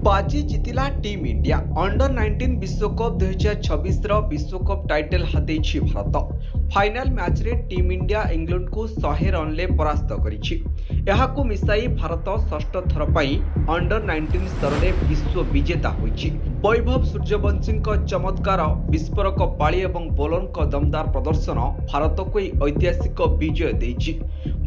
बाजी जितिला team India under 19 विश्वकप 2026 विश्वकप टाइटल हातेछि भारत। फाइनल मैच रे टीम इंडिया इंग्लैंड को 100 रन ले परास्त करिछि। एहाकु मिसाई भारत षष्ठ थर पई अंडर 19 स्तर रे विश्व विजेता होइछि। वैभव सूर्यवंशी चमत्कार विस्फोरक पाली एवं बोलर दमदार प्रदर्शन भारत को ऐतिहासिक विजय देइछि।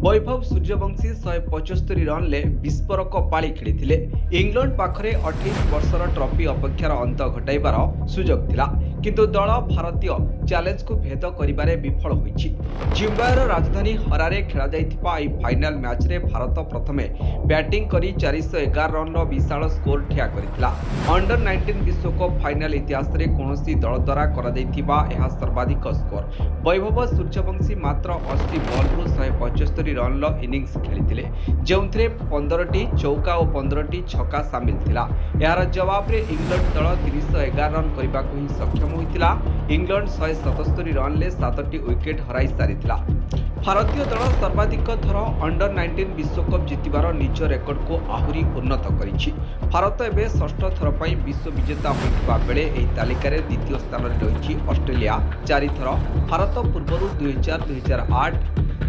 वैभव सूर्यवंशी 175 रन ले विस्फोरक पाली खेली। इंग्लैंड पाखरे 28 वर्षर ट्रॉफी अपेक्षार अंत घटाइबार सुजोग थिला, किंतु दल भारतीय चैलेंज को भेद करिबारे विफल होइछि। जिम्बाब्वेर राजधानी हरारे खेला जाइथिबा एई फाइनल मैच रे भारत प्रथमे बैटिंग करी 411 रन विशाल स्कोर ठिया करिथिला। अंडर 19 विश्वकप फाइनल इतिहास रे कोनोसी दल द्वारा करा जाइथिबा एहा सर्वाधिक स्कोर। वैभव सूर्यवंशी मात्र 80 बॉल 175 रन इनिंग्स खेली, जो 15टी चौका और 15टी छक्का सामिल थिला। यार जवाब रे इंग्लैंड दल 311 रन करने को ही सक्षम होइतिला। इंग्लैंड 177 रन ले 7टी विकेट हराई सारिथिला। भारतीय दल सर्वाधिक थर अंडर 19 विश्वकप जितिबार निज रेकर्ड को आहुरी उन्नत करिछि। भारत एबे षष्ठ थर पई विश्व विजेता होइतिबा बेले एही तालिकार द्वितीय स्थान रे रहिछि ऑस्ट्रेलिया 4 थर। भारत पूर्वरु 2000, 2008,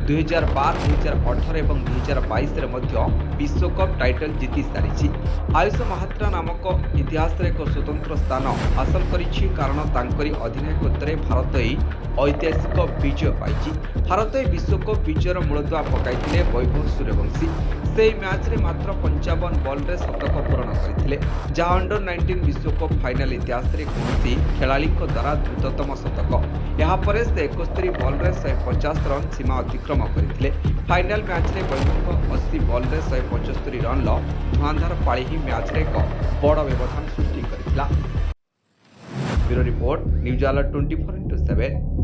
2012, 2018 एवं 2022 रे मध्य विश्वकप टाइटल जीति सारिछि। आयुष महात्रा नामक इतिहास रे एक स्वतंत्र स्थान हासिल करिछि, कारण तांकरी अधिनायकत्व भारत एही ऐतिहासिक विजय पाइछि। भारत विश्वकप विजयर मूलदुआ पकाइथिले वैभव सूर्यवंशी। से मैच रे मात्र 55 बॉल रे शतक पूरण करथिले, जहां अंडर 19 विश्वकप फाइनल इतिहास रे कोनोसी खेलाड़ी द्वारा द्रुततम शतक। यहाँ पर से 71 बॉल रे 150 रन सीमा अतिक्रम करथिले। फाइनल मैच रे वैभव 80 बॉल रे 175 रन धुआंधार पाली ही मैच रे एक बड़ व्यवधान सृष्टि करथिला। Bureau report news alert 24x7।